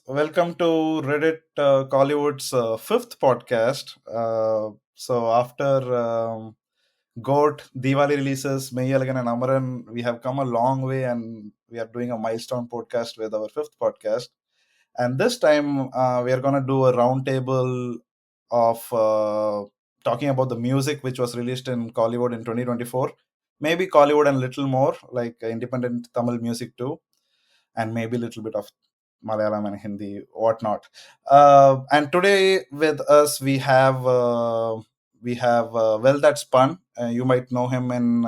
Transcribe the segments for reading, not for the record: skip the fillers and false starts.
Welcome to Reddit Kollywood's fifth podcast. After GOAT, Diwali releases, Mayalagan and Amaran, we have come a long way and we are doing a milestone podcast with our fifth podcast. And this time we are going to do a roundtable of talking about the music which was released in Kollywood in 2024. Maybe Kollywood and little more, like independent Tamil music too, and maybe a little bit of Malayalam and Hindi, whatnot. And today with us we have Well That's Spun. You might know him in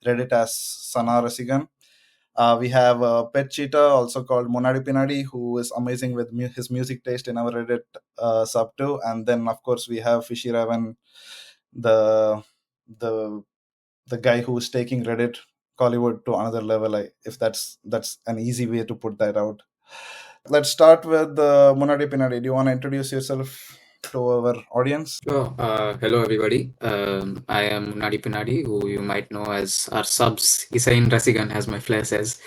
Reddit as Sana Rasigan. We have Pet Cheetah, also called Monadi Pinadi, who is amazing with his music taste in our Reddit sub too. And then of course we have Fishy Raven, the the the guy who is taking Reddit Kollywood to another level. If that's an easy way to put that out. Let's start with Munadi Pinadi. Do you want to introduce yourself to our audience? Sure. Hello, everybody. I am Nadi Pinadi, who you might know as our subs, Isain Rasigan, as my flair says.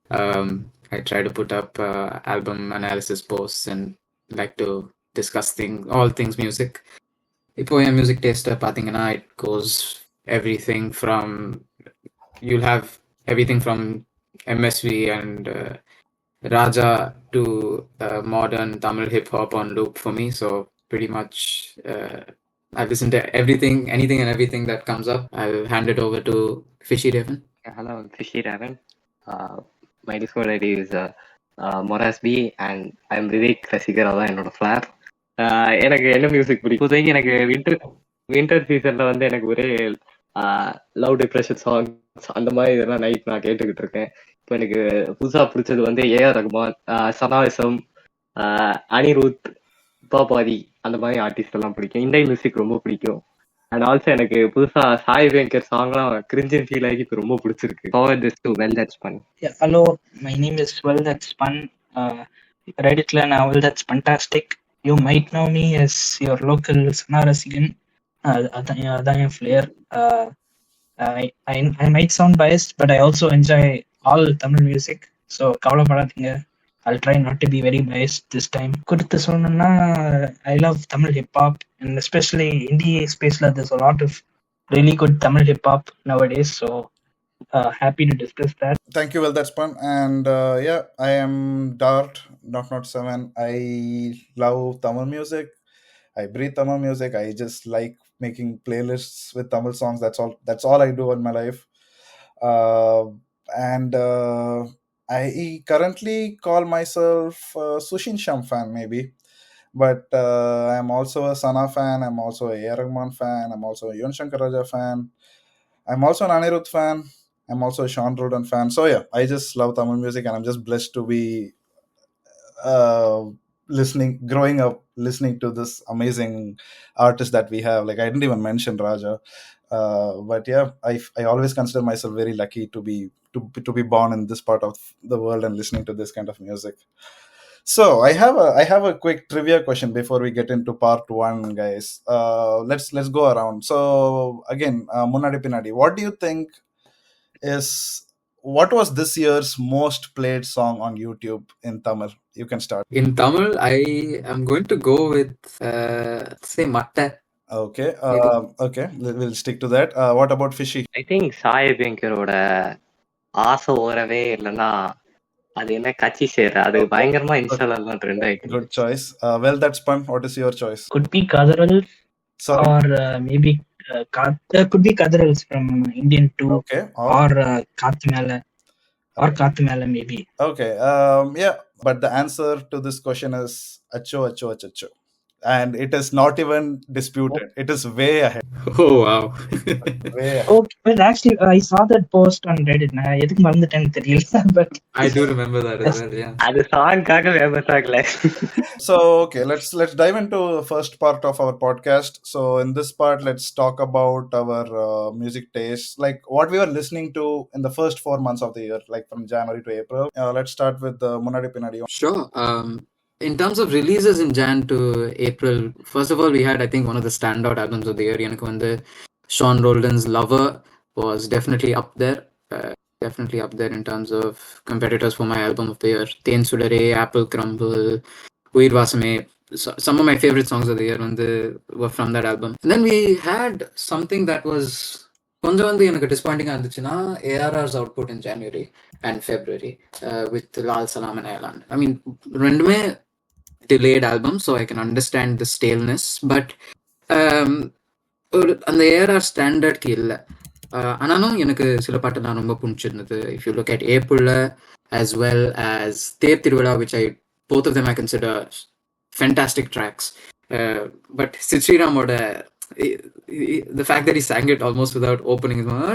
I try to put up album analysis posts and like to discuss all things music. இப்போ N music டேஸ்ட்டை பார்த்தீங்கன்னா it goes everything from you'll have everything from MSV and Raja to modern Tamil hip hop on loop for me. So pretty much I listen to anything and everything that comes up. I'll hand it over to Fishy Raven. Hello, I'm Fishy Raven. My Discord ID is Morasb and I'm Vivek Rasigar. அதான் என்னோட flower. எனக்கு என்ன music பிடிக்கும்? இப்போதைக்கு எனக்கு winter சீசன்ல வந்து எனக்கு ஒரே லவ் டிப்ரெஷன் சாங்ஸ் அந்த மாதிரி இதெல்லாம் நைட் நான் கேட்டுக்கிட்டு இருக்கேன். இப்போ எனக்கு புதுசா பிடிச்சது வந்து ஏஆர் ரகுமான், சனாவிசம், அனிருத், பாபாதி அந்த மாதிரி ஆர்டிஸ்ட் எல்லாம் பிடிக்கும். இந்தியன் மியூசிக் ரொம்ப பிடிக்கும். அண்ட் ஆல்சோ எனக்கு புதுசா சாய் வெங்கர் சாங்லாம் கிரிஞ்சன் ஃபீல் ஆகி இப்போ ரொம்ப பிடிச்சிருக்கு. Forward this to Well That's Fun. Yeah, hello, my name is Well That's Fun. Redditல நான் Well That's Fantastic. You might know me as your local Sana Rasigan. அதான் என் flare. I might sound biased, but I also enjoy all Tamil music. So கவலைப்படாதீங்க. I'll try not to be very biased this time. குறித்து சொன்னேன்னா I love Tamil hip hop and especially indie space there's a lot of really good Tamil hip hop nowadays. So happy to discuss that. Thank you, Well That's Fun. And I am Dart, not 7. I love Tamil music. I breathe Tamil music. I just like making playlists with Tamil songs. That's all I do in my life. I currently call myself a Sushin Sham fan, maybe. But I'm also a Sana fan. I'm also a A. Rahman fan. I'm also a Yuvan Shankar Raja fan. I'm also an Anirudh fan. I'm also a Sean Roden fan. So yeah, I just love Tamil music and I'm just blessed to be growing up listening to this amazing artist that we have. Like I didn't even mention Raja. But yeah, I always consider myself very lucky to be born in this part of the world and listening to this kind of music. So I have a quick trivia question before we get into part one, guys. Let's go around. So again, Munadi Pinadi, what do you think what was this year's most played song on YouTube in Tamil? You can start. In Tamil, I am going to go with say Matta. Okay. Okay. We'll stick to that. What about Fishy? I think Sai வெங்கரோட ஆசை ஓரவே இல்லைன்னா அது என்ன கட்சி சேர அது பயங்கரமா இன்ஸ்டாலாம் trend ஆயிட்டு. Good choice. Well That's Fun. What is your choice? Could be Kadral Sorry. or maybe could be Kadrals from Indian 2. Okay. Or Kaathu Mela maybe. Okay. Yeah. But the answer to this question is Acho Acho Acho. And it is not even disputed. It is way ahead. Oh wow. Way ahead. Okay, but actually I saw that post on Reddit. நான் எதுக்கு மறந்துட்டேன்னு தெரியல. But I do remember that as well. Yeah. அது சாங்காக வேமத்தாகல. So okay, let's dive into the first part of our podcast. So in this part, let's talk about our music taste, like what we were listening to in the first 4 months of the year, like from January to April. Let's start with Munadi Pinadi. Sure. In terms of releases in Jan to April, first of all, we had, I think, one of the standout albums of the year. எனக்கு வந்து Sean Roldan's Lover was definitely up there. definitely up there in terms of competitors for my album of the year. Ten Sudare, Apple Crumble, Uyir Vasame. Some of my favorite songs of the year were from that album. And then we had something that was கொஞ்சம் வந்து எனக்கு டிஸ்பாயிண்டிங்காக இருந்துச்சுன்னா ARR's output in January and February with Lal Salaam and அயலான். ஐ மீன் ரெண்டுமே delayed album, so I can understand the staleness, but அந்த ARR ஸ்டாண்டர்ட்க்கு இல்லை. ஆனாலும் எனக்கு சில பாட்டு நான் ரொம்ப பிடிச்சிருந்தது. இஃப் யூ லுக் அட் ஏப்புள்ள as well as தேர் திருவிழா, which both of them I consider fantastic tracks. But Sid Sriramோட the fact that he sang it almost without opening his mouth,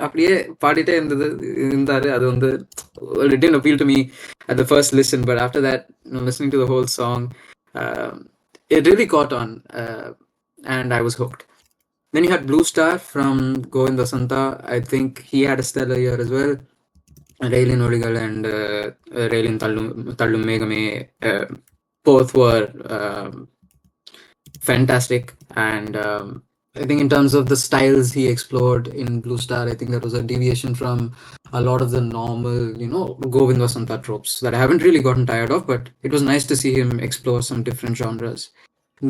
அப்படியே பாடிட்டே இருந்தாரு. அது வந்து it didn't appeal to me at the first listen, but after that, listening to the whole song, it really caught on, and I was hooked. Then you had Blue Star from Govinda Santa. I think he had a stellar year as well. Railin Oligal and Railin Tallum Megame both were fantastic, and I think in terms of the styles he explored in Blue Star, I think that was a deviation from a lot of the normal, Govind Vasanta tropes that I haven't really gotten tired of, but it was nice to see him explore some different genres.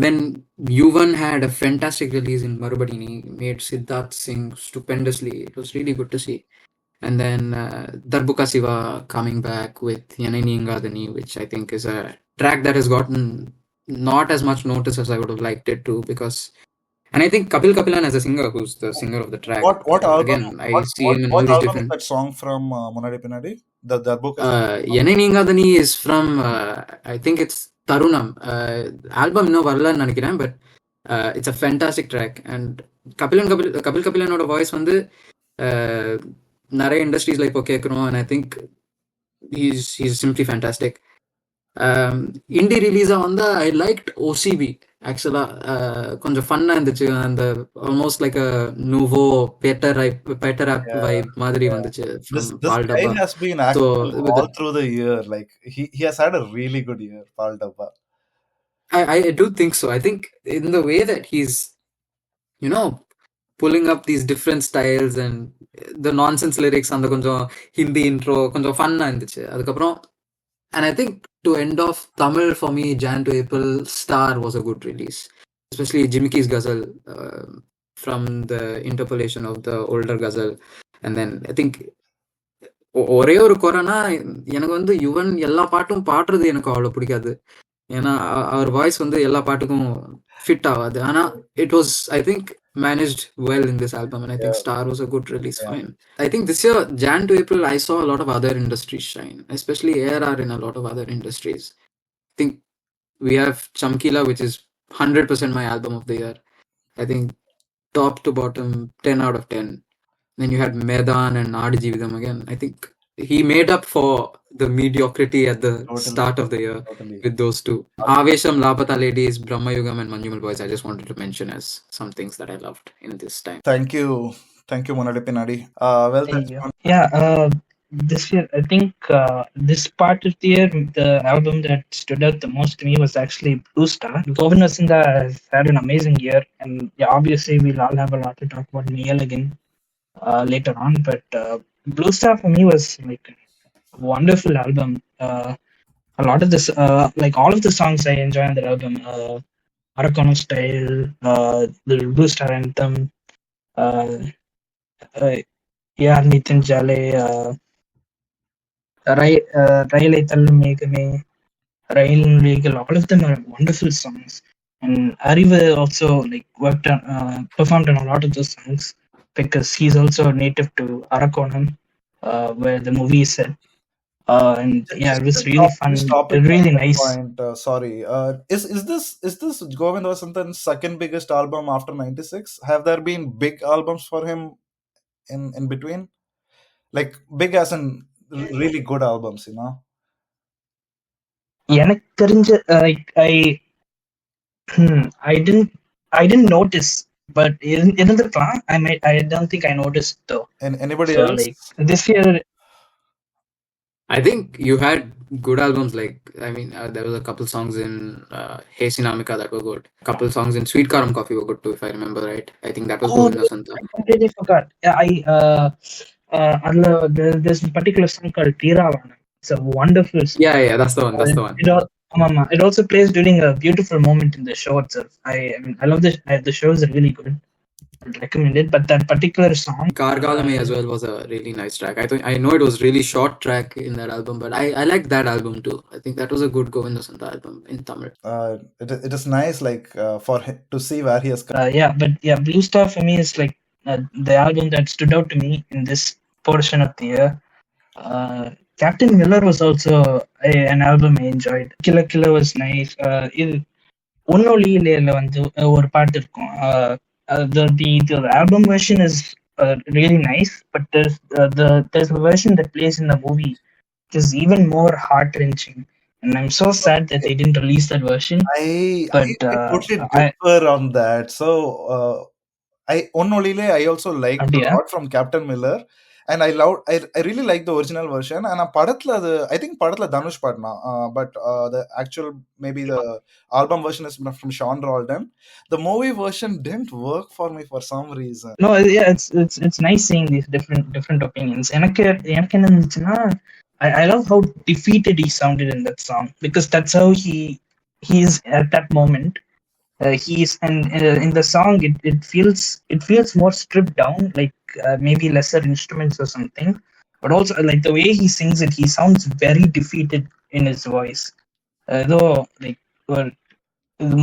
Then Yuvan had a fantastic release in Marubadini, made Siddharth sing stupendously. It was really good to see. And then Darbuka Siva coming back with Yanai Ningadani, which I think is a track that has gotten not as much notice as I would have liked it to, because, and I think Kapil Kapilan as a singer, who's the singer of the track. What album? Again, I see him in what all these album different. Is that song from Munadi Pinadi? The book. Yanai Ningadani is from I think it's Tarunam. Album no varla nanikiren, but it's a fantastic track. And Kapil Kapilanoட voice வந்து நிறைய இண்டஸ்ட்ரீஸ்ல இப்போ கேட்குறோம், and I think he's simply fantastic. Indie ரிலீஸாக வந்து I liked OCB. ஆக்சுவலாக கொஞ்சம் ஃபன்னாக இருந்துச்சு. அந்த ஆல்மோஸ்ட் லைக் அ நூவோ பெட்டர் ஆப் வைப் மாதிரி வந்துச்சு. This guy has been active all through the year. Like he has had a really good year, Paul Dabba. I do think so. I think in the way that he's, pulling up these different styles and the nonsense lyrics அந்த கொஞ்சம் Hindi intro கொஞ்சம் ஃபன்னாக இருந்துச்சு. அதுக்கப்புறம், and I think to end off Tamil for me, Jan to April, Star was a good release, especially Jimmiki's ghazal from the interpolation of the older ghazal. And then I think ஒரே ஒரு குறைனா எனக்கு வந்து யுவன் எல்லா பாட்டும் பாடுறது எனக்கு அவ்வளோ பிடிக்காது. ஏன்னா அவர் வாய்ஸ் வந்து எல்லா பாட்டுக்கும் ஃபிட் ஆகாது. ஆனால் it was, I think, managed well in this album, and I think Star was a good release for him. I think this year, Jan to April, I saw a lot of other industries shine, especially ARR in a lot of other industries. I think we have Chamkila, which is 100% my album of the year. I think top to bottom, 10 out of 10. Then you had Medan and Aadi Jeevitham again. I think he made up for the mediocrity at the start of the year with those two. Avesham, Lapata Ladies, Brahma Yugam and Manjumal Boys, I just wanted to mention as some things that I loved in this time. Thank you Munadi Pinadi. Thank you. This year, I think this part of the year, the album that stood out the most to me was actually Blue Star. Govind Vasanta has had an amazing year, and obviously we'll all have a lot to talk about Miyal again later on, but Blue Star for me was like a wonderful album. A lot of this, like all of the songs I enjoy on the album, Arakono Style, the Blue Star Anthem, Nitin Jale, Railai Tallum Megame, Railin Legal, all of them are wonderful songs. And Ariva also performed on a lot of those songs, because he's also native to Arakonam, where the movie is set. And it was really fun, really nice. Sorry, is this Govind Vasantan's second biggest album after 96? Have there been big albums for him in between? Like big as in really good albums, எனக்கு தெரிஞ்ச I didn't notice, but இருந்திருக்கலாம். I don't think I noticed though. And anybody So else? like this year, I think you had good albums. There was a couple songs in Hey Sinamika that were good. A couple songs in Sweet Karam Coffee were good too, if I remember right. I think that was Oh, Govinda Santa. I completely forgot. Yeah, there's a particular song called Tiravana. It's a wonderful song. Yeah, that's the one. That's the one. It also plays during a beautiful moment in the show itself. I love the show is really good. I'd recommend it, but that particular song, Kargalame as well was a really nice track. I know it was really short track in that album, but I liked that album too. I think that was a good Govinda Santa album in Tamil. It is nice, for him to see where he has come. Blue Star for me is like the album that stood out to me in this portion of the year. Captain Miller was also an album I enjoyed. Killer was nice. இது ஒன்னொலியில வந்து ஒரு பாட்டு இருக்கும். The album version is really nice, but there's a version that plays in the movie which is even more heart wrenching, and I'm so sad that they didn't release that version. I But totally differ on that. So I also liked a lot from Captain Miller, and I really like the original version. And I think படத்துல தனுஷ் பாடினா, but the actual maybe the album version is from Sean Roldan. The movie version didn't work for me for some reason. No, yeah, it's nice seeing these different opinions. எனக்கு என்ன இருந்துச்சுன்னா, I love how defeated he sounded in that song, because that's how he is at that moment. In the song it feels more stripped down, like maybe lesser instruments or something, but also like the way he sings it, he sounds very defeated in his voice, though like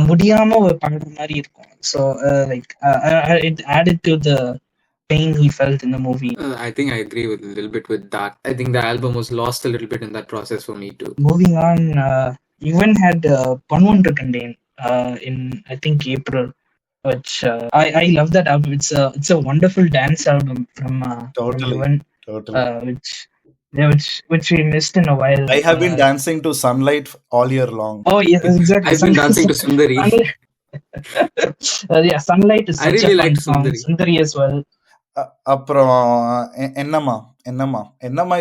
முடியாம ஒரு பாடுற மாதிரி இருக்கும். So it added to the pain he felt in the movie. I think I agree with a little bit with that. I think the album was lost a little bit in that process for me too. Moving on, even had Panwandu Kandane in I think April, which I love that album. It's a wonderful dance album from Totally. which we missed in a while. I have been dancing to Sunlight all year long. Oh yes, exactly. I've been dancing to Sundari. Yeah, Sunlight is I such really a fun liked song. Sundari. Sundari as well. அப்புறம் என்னம்மா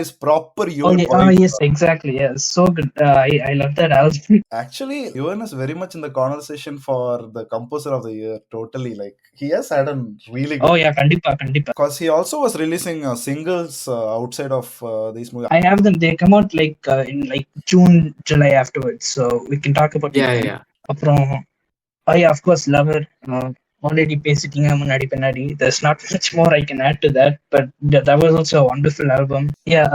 is proper Yuvan. Yes, exactly. Yeah, so good. I love that album. Actually, Yuvan is very much in the conversation for the composer of the year. Totally, like he has had a really good. Oh yeah, kandipa. Because he also was releasing singles outside of these movies. I have them. They come out in June, July afterwards. So we can talk about it. Yeah. அப்புறம் of course, Lover. Already பேசிட்டீங்க முன்னாடி பின்னாடி. There's not much more I can add to that, but that was also a wonderful album. Yeah,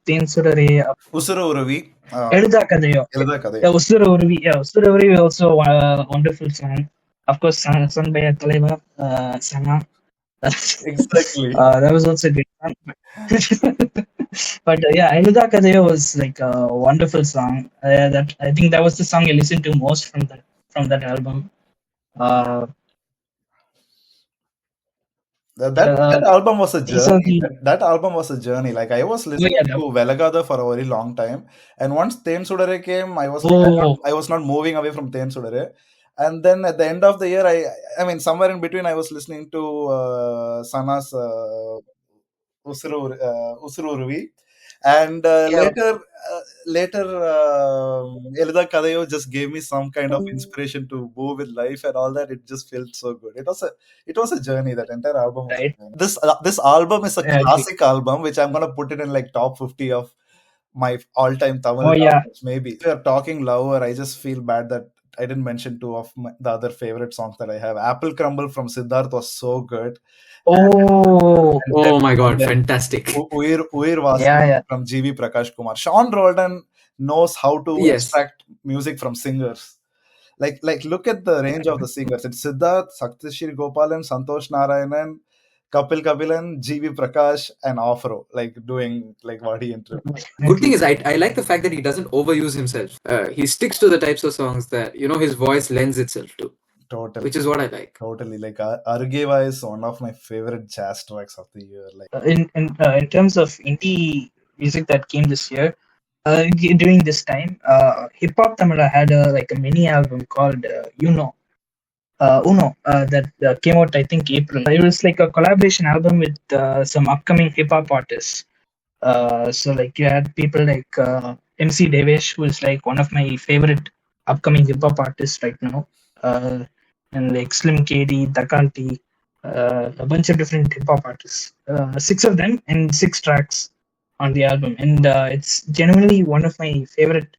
தேன் சுடரே, உசுர உருவி, எழுதா கதையோ. உசுர உருவி, also a wonderful song. Of course, sung by தலைவா Sana. Exactly. That was also a good song. But எழுதா கதையோ was like a wonderful song. That I think that was the song I listened to most from that album. That album was a journey. That album was a journey. Like I was listening to Velagada for a very long time, and once Then Sudare came, I was not moving away from Then Sudare. And then at the end of the year, I mean somewhere in between, I was listening to Sana's Usuru Uruvi. And later Elida Kadayo just gave me some kind of inspiration to move with life and all that. It just felt so good. It was a journey. That entire album. Right. This album is a classic album, which I'm gonna put it in like top 50 of my all-time Tamil albums. Maybe if you're talking Lover, I just feel bad that I didn't mention two of the other favorite songs that I have. Apple Crumble from Siddharth was so good. Oh my god, fantastic. Uir was from G.V. Prakash Kumar. Sean Roldan knows how to extract music from singers. Like look at the range of the singers. It's Siddharth, Satyashri Gopalan, Santosh Narayanan, Kapil Kabilan, G.V. Prakash, and Afro, like doing like what he interprets. Good thing is I like the fact that he doesn't overuse himself. He sticks to the types of songs that his voice lends itself to. Totally. Which is what I like. Totally. Like Argeva is one of my favorite jazz tracks of the year. Like in terms of indie music that came this year, during this time, Hip Hop Tamila had a mini album called Uno that came out I think April. It was like a collaboration album with some upcoming hip hop artists. So like you had people like MC Devesh, who is like one of my favorite upcoming hip hop artists right now, and like Slim KD, Dakanti, a bunch of different hip hop artists. Six of them and six tracks on the album, and it's genuinely one of my favorite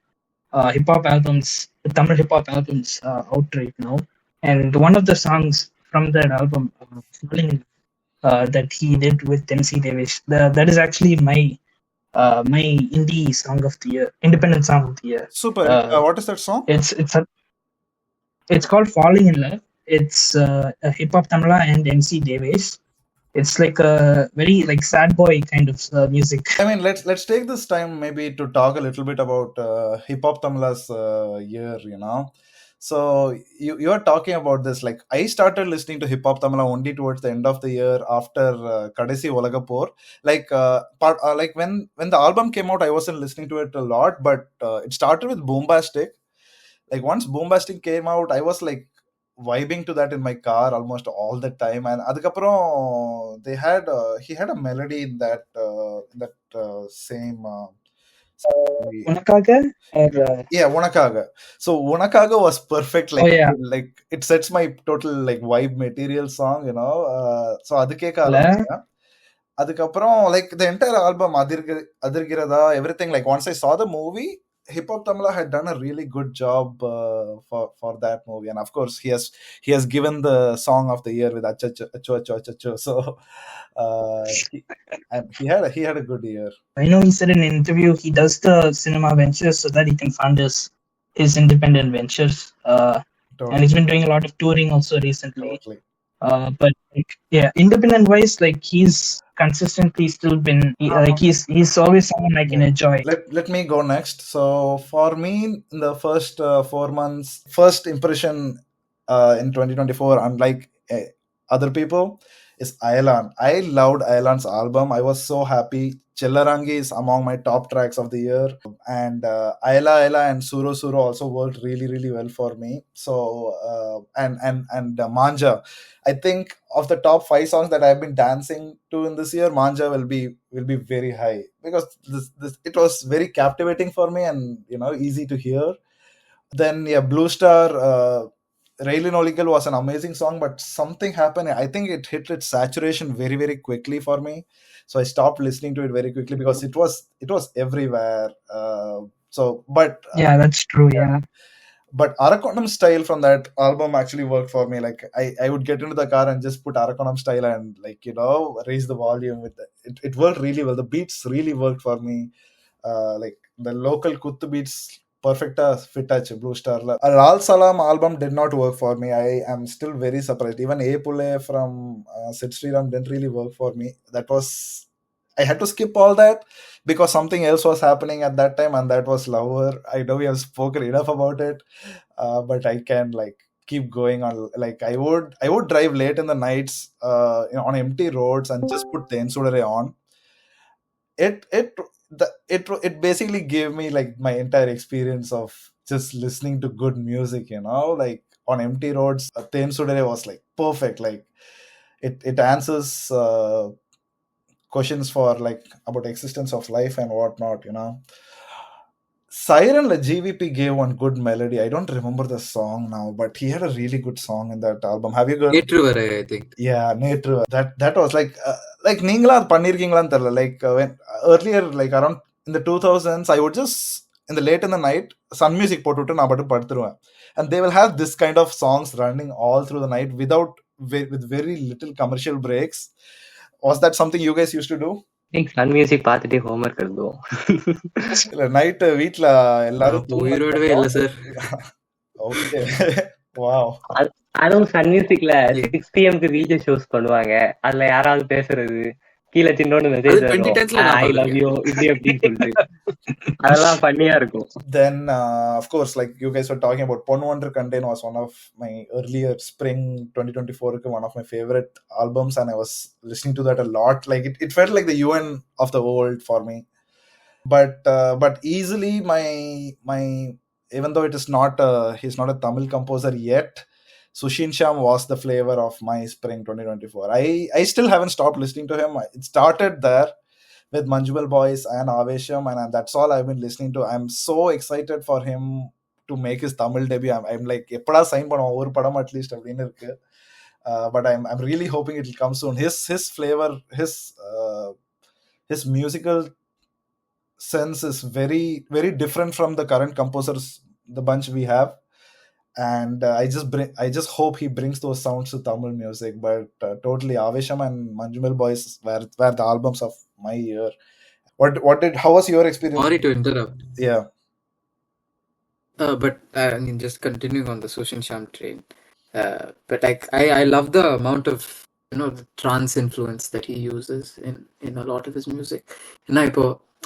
hip hop albums, Tamil hip hop albums out right now. And one of the songs from that album, Falling in that he did with MC Devesh. That is actually my indie song of the year, independent song of the year. Super. What is that song? It's called Falling in Love. It's a hip hop Tamila and MC Devesh. It's like a very like sad boy kind of music. I mean, let's take this time maybe to talk a little bit about hip hop Tamila's year. So you're talking about this. Like I started listening to hip hop Tamila only towards the end of the year after Kadesi Olagapur. Like when the album came out, I wasn't listening to it a lot, but it started with Boombastic. Like once Boombastic came out, I was like vibing to that in my car almost all the time. And adukaprom he had a melody in that same Unakaga or yeah, Unakaga. So Unakaga was perfect. Like yeah. like it sets my total like vibe material song. So அதுக்கே அதுக்கப்புறம் like the entire album Adirgirada, everything, like once I saw the movie, Hip Hop Tamila had done a really good job for that movie. And of course he has given the song of the year with Acho Acho Acho Acho Acho. So he had a good year. I know he said in an interview he does the cinema ventures so that he can fund his independent ventures. And he's been doing a lot of touring also recently. Totally. But like, yeah, independent wise, like he's consistently still been like he's always someone I can enjoy. Let me go next. So for me, in the first 4 months, first impression in 2024, unlike other people, is Aylan. I loved Aylan's album. I was so happy. Chellarangi is among my top tracks of the year, and Ayla Ayla and Suro Suro also worked really really well for me. So and Manja, I think of the top 5 songs that I've been dancing to in this year, Manja will be very high, because this it was very captivating for me and easy to hear. Then yeah, Blue Star, Raylin Oligal was an amazing song, but something happened. I think it hit its saturation very very quickly for me, so I stopped listening to it very quickly because it was everywhere. But yeah, that's true. Yeah. But Arakonam Style from that album actually worked for me. Like I would get into the car and just put Arakonam Style and raise the volume with it. It worked really well. The beats really worked for me. Like the local Kuttu beats, perfect fit touch Blue Star. Lal Salam album did not work for me. I am still very surprised. Even A Pule from Sid Sriram didn't really work for me. I had to skip all that because something else was happening at that time, and that was Lover. I know we have spoken enough about it, but I can keep going on. Like I would drive late in the nights on empty roads and just put Ten Sudare on. It basically gave me like my entire experience of just listening to good music. Like on empty roads, Ten Sudare was like perfect. Like it answers questions for like about existence of life and whatnot. Siren la GVP gave one good melody. I don't remember the song now, but he had a really good song in that album. Have you heard? I think. Yeah, Netru. That was like நீங்களா அது பண்ணிருக்கீங்களான்னு தெரியல. Like when earlier, like around in the 2000s, I would just in the late in the night Sun Music போட்டுவிட்டு நான் பாட்டு படுத்துருவேன், and they will have this kind of songs running all through the night with very little commercial breaks. Was that something you guys used to do? Sun Music பார்த்துட்டே homework எழுதுவோம். இல்ல night வீட்ல எல்லாரும் உயிரோடவே இல்ல சார். Okay wow. அதுவும் Sun மியூசிக்ல 6 PM video shows பண்ணுவாங்க. அதுல யாராவது பேசுறது, கீழே சின்னோன்னு மெசேஜ் வரும், ஐ லவ் யூ இப்படி அப்படின்னு சொல்லிட்டு அதெல்லாம் பண்ணியா இருக்கும். Then of course, like you guys were talking about, Pon Wonder Contain was one of my earlier spring 2024 one of my favorite albums, and I was listening to that a lot. Like it felt like the UN of the world for me. But easily my even though it is not he's not a Tamil composer yet, Sushin Sham was the flavor of my spring 2024. I still haven't stopped listening to him. It started there, with Manjumal Boys and Avesham, and that's all I've been listening to. I'm so excited for him to make his Tamil debut. I'm like, எப்படா sign பண்ணுவோம் ஒரு படம் at least அப்படின்னு இருக்கு. But I'm really hoping it will come soon. His flavor, his musical sense is very very different from the current composers, the bunch we have, and I just hope he brings those sounds to Tamil music. But totally, Avesham and Manjumal Boys were the albums of my year. How was your experience? Sorry to interrupt. Yeah. But I mean, just continuing on the Sushin Sham train. But I love the amount of the trance influence that he uses in a lot of his music. And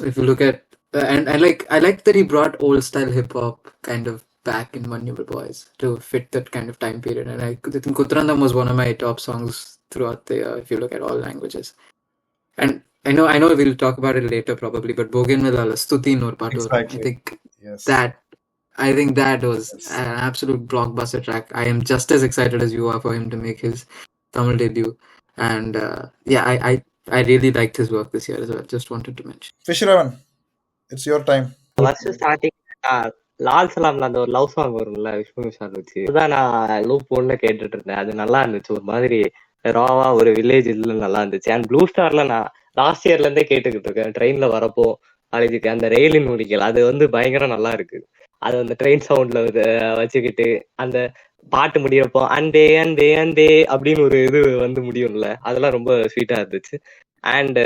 if you look at and I like that he brought old style hip hop kind of back in Manjumal Boys to fit that kind of time period. And I think Kuttrandam was one of my top songs throughout the year if you look at all languages. And I know we'll talk about it later probably, but Bougainvillea Stuti nor part Exactly. I think Yes. I think that was Yes. an absolute blockbuster track. I am just as excited as you are for him to make his Tamil debut. And yeah, I really liked his work this year as well. Just wanted to mention. Fishravan, it's your time. வருஷம் starting Lal சலாம்ல அந்த ஒரு love song வரும்ல விஷ்ணு விஷால் வச்சு, அதுதான் நான் loop ஒன்ல கேட்டுட்டு இருந்தேன். அது நல்லா இருந்துச்சு, ஒரு மாதிரி ராவா ஒரு வில்லேஜ் இதுல நல்லா இருந்துச்சு. அண்ட் ப்ளூ ஸ்டார்ல நான் லாஸ்ட் இயர்ல இருந்தே கேட்டுக்கிட்டு இருக்கேன். ட்ரெயின்ல வரப்போ காலேஜுக்கு அந்த ரயிலின் முடிக்கல் அது வந்து பயங்கரம் நல்லா இருக்கு. அது அந்த ட்ரெயின் சவுண்ட்ல வச்சுக்கிட்டு அந்த பாட்டு முடியறப்போ அன்பே அன்பே அன்பே அப்படின்னு ஒரு இது வந்து முடியும்ல, அதெல்லாம் ரொம்ப ஸ்வீட்டா இருந்துச்சு. அண்ட்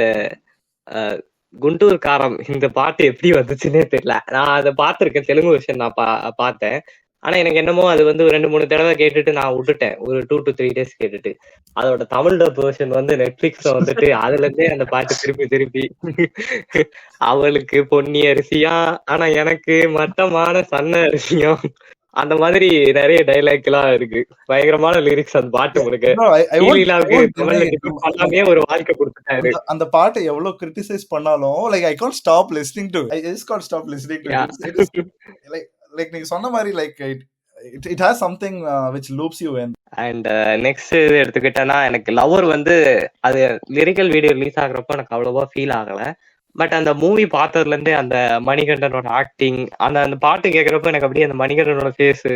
குண்டூர் காரம் இந்த பாட்டு எப்படி வந்துச்சுன்னே தெரியல. நான் அதை பார்த்திருக்கேன், தெலுங்கு வெர்ஷன் நான் பார்த்தேன். ஆனா எனக்கு என்னமோ அது வந்து ஒரு 2-3 தடவை கேட்டுட்டு நான் விட்டுட்டேன், ஒரு 2 to 3 days கேட்டுட்டு. அதோட தமிழ் டப் வெர்ஷன் வந்து நெட்ஃபிளிக்ஸ்ல வந்துட்டு அதுல இருந்தே அந்த பாட்டு திருப்பி அவளுக்கு பொன்னி அரிசியா ஆனா எனக்கு மட்டமான சன்ன அரிசியா, அந்த மாதிரி நிறைய டைலாக் எல்லாம் இருக்கு. பயங்கரமான லிரிக்ஸ் அந்த பாட்டு. உனக்கு பண்ணாமே ஒரு வாழ்க்கை கொடுத்துட்டாரு. அந்த பாட்டை எவ்வளவு கிரிட்டிசைஸ் பண்ணாலும் like I can't stop listening to I just can't stop listening to like நீங்க சொன்ன மாதிரி like it has something which loops you in. And next இது எடுத்துக்கிட்டேன்னா, எனக்கு லவர் வந்து அது லிரிக்கல் வீடியோ ரிலீஸ் ஆகுறப்ப எனக்கு அவ்வளவா ஃபீல் ஆகல. பட் அந்த மூவி பார்த்ததுல இருந்தே அந்த மணிகண்டனோட ஆக்டிங், அந்த பாட்டு கேட்கறப்ப எனக்கு அப்படியே அந்த மணிகண்டனோட ஃபேஸ்,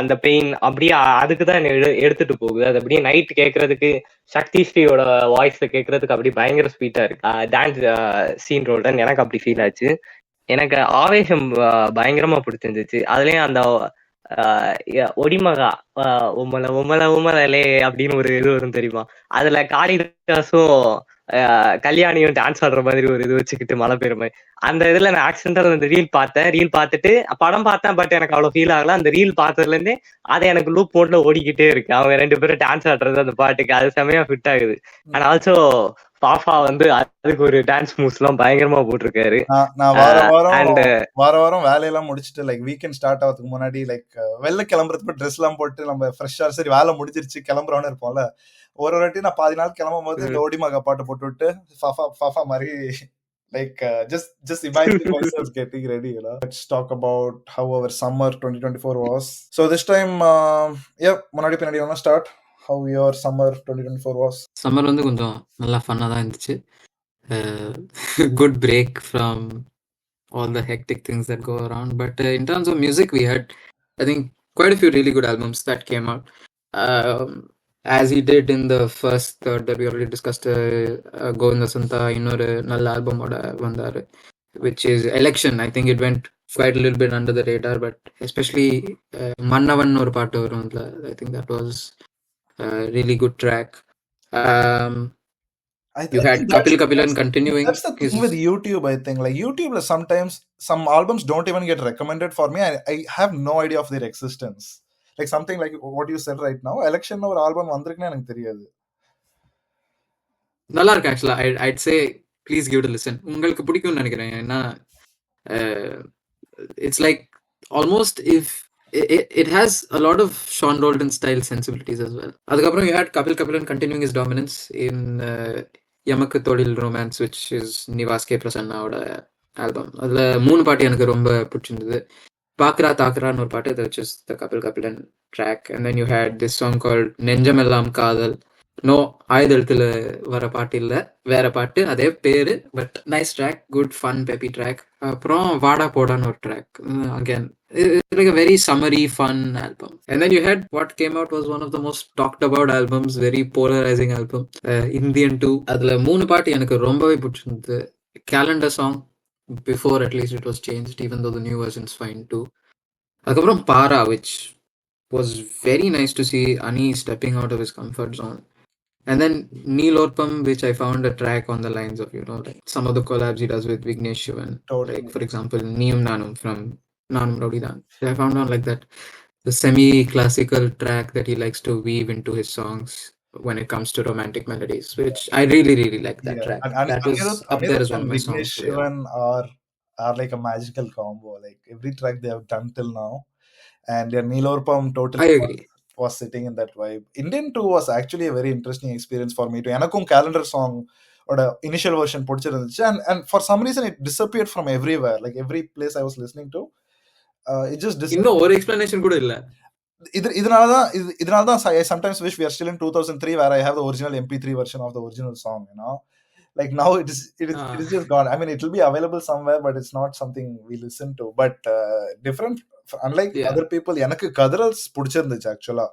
அந்த பெயின் அப்படியே அதுக்குதான் என்ன எடுத்துட்டு போகுது. அது அப்படியே நைட் கேட்கறதுக்கு சக்தி ஸ்ரீயோட வாய்ஸ்ல கேட்கறதுக்கு அப்படியே பயங்கர ஸ்வீட்டா இருக்கு. டான்ஸ் சீன் ரோல்டன் எனக்கு அப்படி ஃபீல் ஆச்சு. எனக்கு ஆவேசம் பயங்கரமா பிடிச்சிருந்துச்சு. அதுலயும் அந்த ஒடிமகா உமல உமல உமலே அப்படின்னு ஒரு இது வரும் தெரியுமா, அதுல காளிதாசும் கல்யாணியும் டான்ஸ் ஆடுற மாதிரி ஒரு இது வச்சுக்கிட்டு மழை பெய்யுற மாதிரி, அந்த இதுல நான் ஆக்சிடென்டல் அந்த ரீல் பார்த்துட்டு படம் பார்த்தேன். பட் எனக்கு அவ்வளவு ஃபீல் ஆகல. அந்த ரீல் பார்த்ததுல இருந்தே அதை எனக்கு லூப் மோட்ல ஓடிக்கிட்டே இருக்கு. அவங்க 2 பேரும் டான்ஸ் ஆடுறது அந்த பாட்டுக்கு அது செமையா ஃபிட் ஆகுது. அண்ட் ஆல்சோ பாஃபா வந்து அதுக்கு ஒரு டான்ஸ் மூவ்ஸ் எல்லாம் பயங்கரமா போட்டிருக்காரு. நான் வார வாரம் வேலையெல்லாம் முடிச்சுட்டு லைக் வீக்கெண்ட் ஸ்டார்ட் ஆகிறதுக்கு முன்னாடி லைக் வெளில கிளம்புறதுக்கு ட்ரெஸ் எல்லாம் போட்டு நம்ம ஃப்ரெஷ்ஷா சரி வேலை முடிஞ்சிருச்சு கிளம்புறோன்னு இருப்போம்ல, ஒரு வாட்டி நான் பாதி நாள் கிளம்பும் போது இந்த ஓடிமகா பாட்டு போட்டு விட்டு ஃபாஃபா மாதிரி like just imagine myself getting ready, you know. Let's talk about how our summer 2024 was. So this time முன்னாடி பின்னாடி ஒண்ணா start how your summer 2024 was. Summer வந்து கொஞ்சம் நல்லா ஃபன்னா தான் இருந்துச்சு. Good break from all the hectic things that go around, but in terms of music we had I think quite a few really good albums that came out. As he did in the first third that we already discussed, Govinda Santa இன்னொரு நல்ல ஆல்பமோட வந்தாரு, which is Election. I think it went quite a little bit under the radar, but especially மன்னவன் ஒரு பாட்டு வரும் அதுல, I think that was a really good track. You had Kapilan continuing. That's the thing with YouTube, I think. Like YouTube, sometimes some albums don't even get recommended for me. I have no idea of their existence. Like something like what you said right now, Election ஒரு album வந்திருக்குன்னு எனக்கு தெரியாது. நல்லா இருக்கு ஆக்சுவலா. I'd say please give it a listen. உங்களுக்கு பிடிக்கும்னு நினைக்கிறேன். ஏன்னா it's like almost if it has a lot of Sean Roldan style sensibilities as well. அதுக்கப்புறம் you had Kapilan continuing his dominance in Yamakku Thodil Romance, which is Nivas K. Prasannaவோட album. அதுல 3 பாட்டு எனக்கு ரொம்ப பிடிச்சிருந்தது. பாக்ரா தாக்ரான்னு ஒரு பாட்டு, which is the Kapilan track, and then you had this song called நெஞ்சமெல்லாம் காதல், நோ ஆயுதத்துல வர பாட்டு இல்ல, வேற பாட்டு, அதே பேரு, but nice track, good fun peppy track. அப்புறம் வாடா போடான்னு ஒரு track. Again it's like a very summery fun album. And then you had what came out was one of the most talked about albums, very polarizing album, Indian 2. அதுல 3 பாட்டு எனக்கு ரொம்பவே பிடிச்சிருந்தது. Calendar song, before at least it was changed, even though the new version is fine too. அதுக்கப்புறம் பாரா, which was very nice to see Ani stepping out of his comfort zone. And then Neil Orpam, which I found a track on the lines of, like some of the collabs he does with Vignesh Shivan. Totally. Like, for example, Neem Nanum from Nanum Rowdydan. I found out like that. The semi-classical track that he likes to weave into his songs when it comes to romantic melodies, which I really, really like that Yeah, track. and That was up there Anirudh as one and of my Vignesh songs. Shivan are like a magical combo. Like every track they have done till now, and yeah, Neil Orpam totally I agree. was sitting in that vibe. Indian 2 was actually a very interesting experience for me too. எனக்கும் calendar song ஓட initial version பிடிச்சிருந்துச்சு, and for some reason it disappeared from everywhere. Like every place I was listening to, it just disappeared. இன்னும் ஒரு explanation கூட இல்ல. இதனாலதான் I sometimes wish we are still in 2003 where I have the original MP3 version of the original song, like now it is just gone. I mean, it will be available somewhere, but it's not something we listen to. But different, unlike other people, எனக்கு கதறல்ஸ் பிடிச்சிருந்துச்சு ஆக்சுவலா.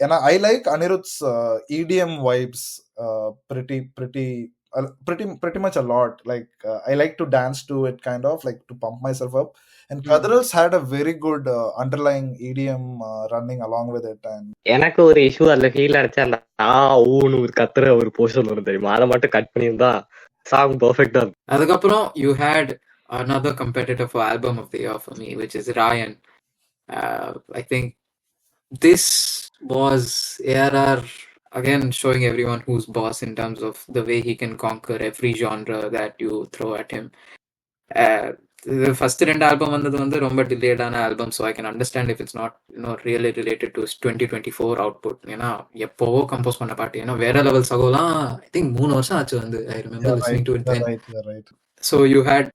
ஏன்னா I like Anirudh's EDM vibes pretty much a lot. Like I like to dance to it, kind of like to pump myself up. And Kadrals had a very good underlying EDM running along with it. And எனக்கு ஒரு issue அதுல feel அடிச்சா அந்த ஊன்னு ஒரு கத்துற ஒரு portion வரும் தெரியுமா, அதை மட்டும் கட் பண்ணியிருந்தா சாங் பெர்ஃபெக்ட்டா இருக்கும். அதுக்கப்புறம் you had another competitor for album of the year for me, which is Ryan. I think this was ARR again showing everyone who's boss in terms of the way he can conquer every genre that you throw at him. The first ரெண்டு album வந்தது வந்து ரொம்ப டிலேடான album, so I can understand if it's not really related to 2024 output. ஏன்னா எப்போவோ compose பண்ண பாட்டு, ஏன்னா வேற லெவல் சகோலாம் ஐ திங்க் 3 வருஷம் ஆச்சு வந்து. I remember listening to it then. So you had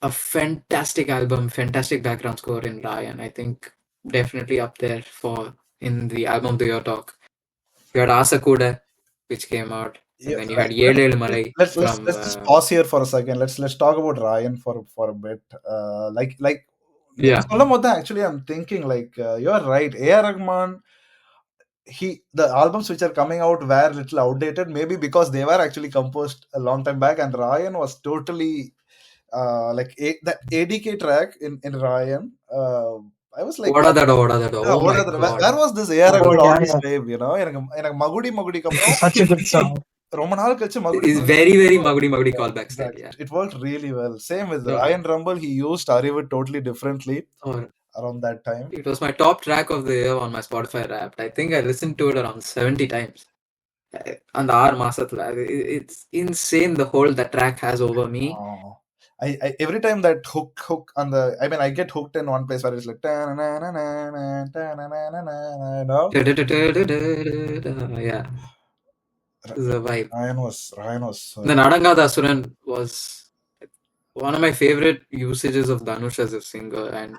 a fantastic album, fantastic background score in Ryan. I think definitely up there for in the album of the year talk. You had Asa Kuda, which came out. And then you had Yedel Malai. Let's just pause here for a second. Let's talk about Ryan for a bit. Like yeah. Actually, I'm thinking like you're right. A.R. Rahman, the albums which are coming out were a little outdated, maybe because they were actually composed a long time back, and Ryan was totally like the ADK track in Ryan. I was like, what are that? Oh my God. Where was this A.R. Rahman on this wave? எனக்கு மகுடி அப்புறம் such a good song. ரொம்ப நாள் கழிச்சு மகுடி is very மகுடி callbacks. Yeah. It worked really well. Same with Ryan Rumble, he used Arivu totally differently around that time. It was my top track of the year on my Spotify Wrapped. I think I listened to it around 70 times. And the மாசத்துல it's insane the hold that track has over me. I every time that hook on the, I mean, I get hooked in one place where it's like yeah, the vibe. Ryan was the Nadangada Asuran was one of my favorite usages of Dhanush as a singer, and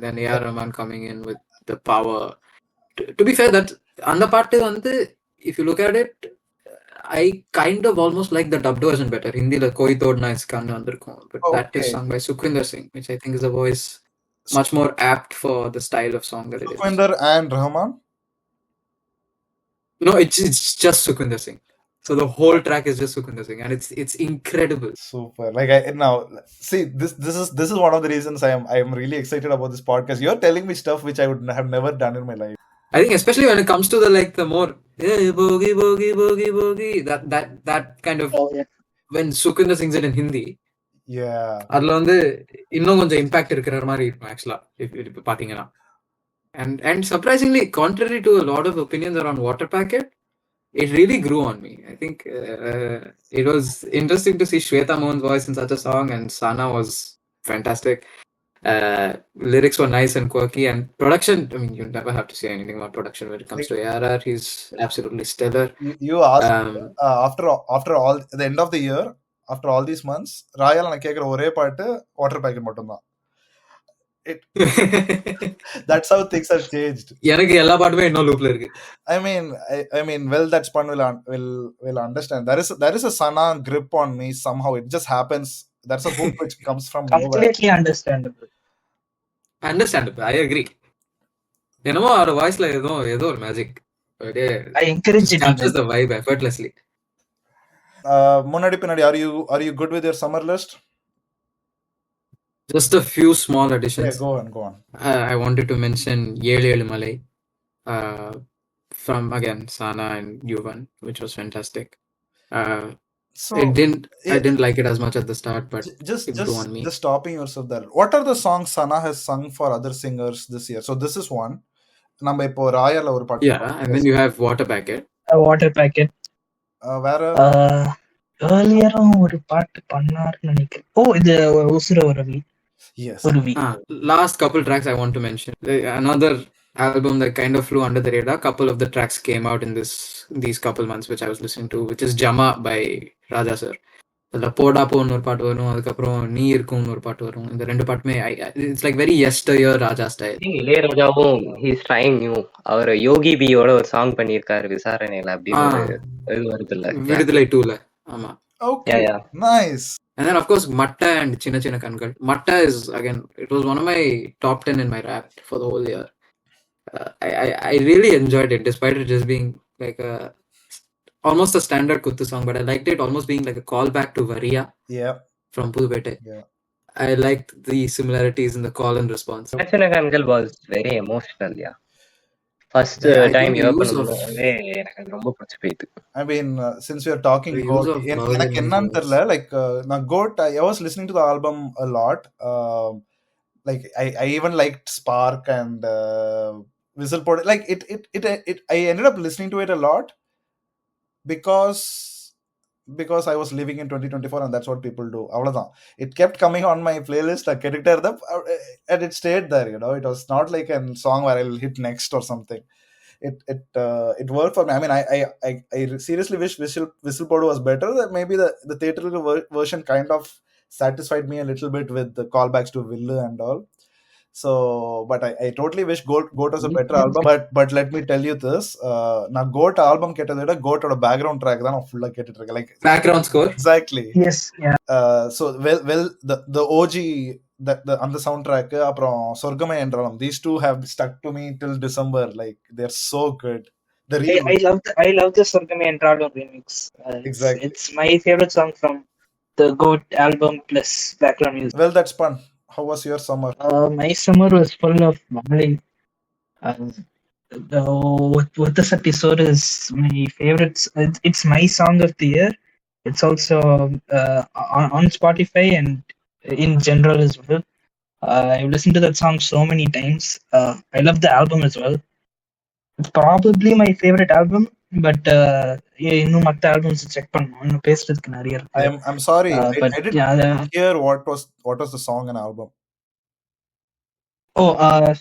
then A.R. Rahman coming in with the power. To be fair, that அந்த பாட்டு வந்து if you look at it, I kind of almost like the dubbed version better. Hindi la koi tod na iskaanu vandirukkum, but that is sung by Sukhwinder Singh, which I think is a voice much more apt for the style of song that it is. Sukhwinder and Rahman? No, it's just Sukhwinder Singh. So the whole track is just Sukhwinder Singh, and it's incredible. Super. Like now, see, this is one of the reasons I am really excited about this podcast. You're telling me stuff which I would have never done in my life. I think especially when it comes to the more boogie, that kind of when Sukhwinder sings it in Hindi. Yeah. அதுல வந்து இன்னும் கொஞ்சம் impact இருக்கிற மாதிரி இருக்கும் ஆக்சுவலா இப்ப பாத்தீங்கன்னா. And surprisingly, contrary to a lot of opinions around Water Packet, it really grew on me. I think it was interesting to see Shweta Mohan's voice in such a song, and Sana was fantastic. Lyrics were nice and quirky, and production, I mean, you never have to say anything about production when it comes to ARR. He's absolutely stellar. You asked after all the end of the year, after all these months, Ryan நான் கேக்குற ஒரே பாட்டு water packet மட்டும்தான். it that's how things have changed. எனக்கு எல்லா பாட்டுமே இன்னும் லூப்ல இருக்கு. I mean, well, that's fun. Will understand. There is a Sana grip on me somehow. It just happens. That's a hook which comes from nowhere. Completely understandable. Understandable. I agree. என்னமோ அவரோட வாய்ஸ்ல ஏதோ ஒரு magic. I encourage it. Captures the vibe effortlessly. முன்னாடி பின்னாடி, are you good with your summer list? Just a few small additions. Yeah, go on. I wanted to mention Yelu Malay from again Sana and Yuvan, which was fantastic. So I didn't like it as much at the start, but it grew on me. Just stopping yourself there. What are the songs Sana has sung for other singers this year? So this is one. நம்ம இப்போ ராயர்ல ஒரு பாட்டு. Yeah, and then you have Water Packet. Water Packet. வேற earlier-ம் ஒரு பாட்டு பண்ணாருன்னு நினைக்கிறேன். இது உசுர உறவி. Yes. Last couple tracks I want to mention. Another album that kind of flew under the radar. Couple of the tracks came out in these couple months which I was listening to, which is Jama by Raja sir. அதுல போடா போன்னு ஒரு பாட்டு வரும், அதுக்கப்புறம் நீ இருக்கும்னு ஒரு பாட்டு வரும். இந்த ரெண்டு பாட்டுமே it's like very yesteryear Raja style. இளையராஜாவும் ஹீஸ் ட்ரைங் நியூ. அவர் யோகி பியோட ஒரு சாங் பண்ணியிருக்காரு விசாரணையில அப்படின்னு இது வருது இல்ல, விடுதலை 2ல. ஆமா. Okay. Nice. And then of course Matta and Chinna Chinna Kangal. Matta is again, it was one of my top 10 in my rap for the whole year. I really enjoyed it despite it just being like almost a standard Kuttu song, but I liked it almost being like a callback to Variya. Yeah. From Pudupete. Yeah. I liked the similarities in the call and response. Chinna Chinna Kangal was very emotional, yeah. First time hear பண்ணும்போதே எனக்கு ரொம்ப பிடிச்சு போயிட்டு. I mean, since we are talking goat, எனக்கு என்னன்னு தெரியல, like நான் goat, I was listening to the album a lot. Like I even liked Spark and Whistle Pod. Like it I ended up listening to it a lot because I was living in 2024 and that's what people do. Avladhan. It kept coming on my playlist, I kept it and it stayed there, you know. It was not like a song where I'll hit next or something. It worked for me. I mean, I seriously wish Whistle Pod was better. That maybe the theatrical version kind of satisfied me a little bit with the callbacks to Villu and all. So, but I totally wish Goat was a better album. But let me tell you this. Na Goat album கேட்டதை Goat ஓட background track தான் நான் ஃபுல்லா கேட்டுட்டு இருக்கேன். Like background score. Exactly. Yes. Yeah. So well the OG அந்த sound track அப்புறம் சொர்க்கமே என்றாலும், these two have stuck to me till December. Like they're so good. I love the சொர்க்கமே என்றாலும் remix. Exactly. It's my favorite song from the Goat album plus background music. Well, that's fun. How was your summer? My summer was full of mumbling. What the episode is my favorite. It's my song of the year. It's also on Spotify and in general as well. I've listened to that song so many times. I love the album as well. It's probably my favorite album, but இன்னும் மற்ற albums check பண்ணணும், இன்னும் பேசுறதுக்கு நிறைய இருக்கு. I'm sorry, I didn't hear what was the song and album.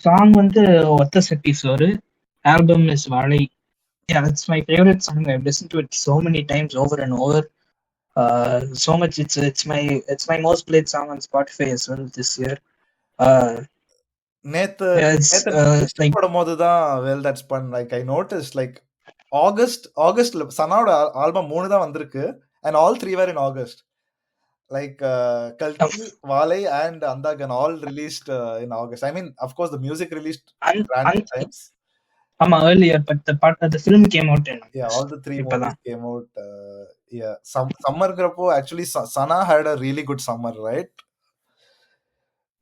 Song வந்து ஒத்த சட்டி சோறு, album is வாழை. Yeah, that's my favorite song. I've listened to it so many times over and over. So much it's my most played song on Spotify as well this year. நேத்து போடும்போதுதான் well that's fun. Like I noticed like ஆகஸ்ட்ல சனாவோட album 3 தான் வந்திருக்கு and all 3 were in August. Like Kalki, Valai and Andagan all released in August. I mean, of course the music released random times. Earlier, but the film came out in August. Yeah, all the 3 movies came out. Yeah, summer grappo actually Sana had a really good summer, right?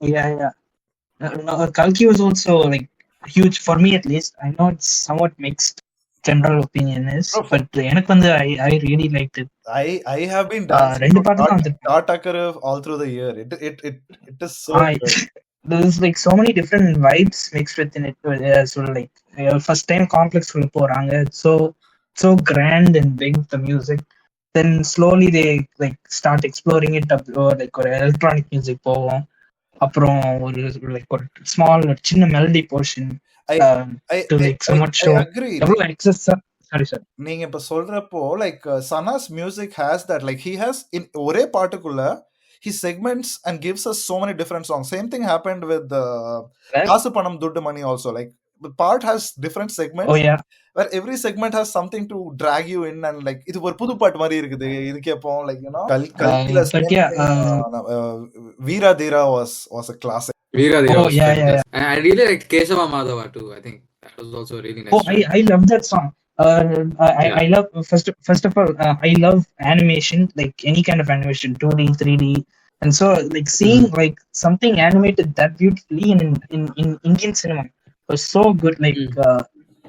Yeah. Kalki was also like huge for me, at least. I know it's somewhat mixed general opinion is, but எனக்கு வந்து I really liked it. I have been dancing all through the year. It is so good. There's like so many different vibes mixed within it. So like first time complex உள்ள போறாங்க. So grand and big the music. Then slowly they like start exploring it up, like ஒரு electronic music போவோம். அப்புறம் ஒரு like ஒரு small சின்ன melody portion. To like somewhat show. I agree. Sorry. நீங்க இப்ப சொல்றப்போ like Sana's music has that, like he has in ஒரே பாட்டுக்குள்ள he segments and gives us so many different songs. Same thing happened with Right? Kasu Panam Duddu Money also. Like the part has different segments Oh yeah. where every segment has something to drag you in, and like இது ஒரு புது பாட்டு மாதிரி இருக்குது இது கேட்போம். Like கல்கில But same yeah, thing, Veera Dheera was a classic. Veera Dheera oh was yeah, fantastic. And I really liked Keshava Madhava too. I think that was also a really nice oh track. I love that song. I love first of all, I love animation, like any kind of animation, 2D, 3D, and so like seeing like something animated that beautifully in Indian cinema was so good. Like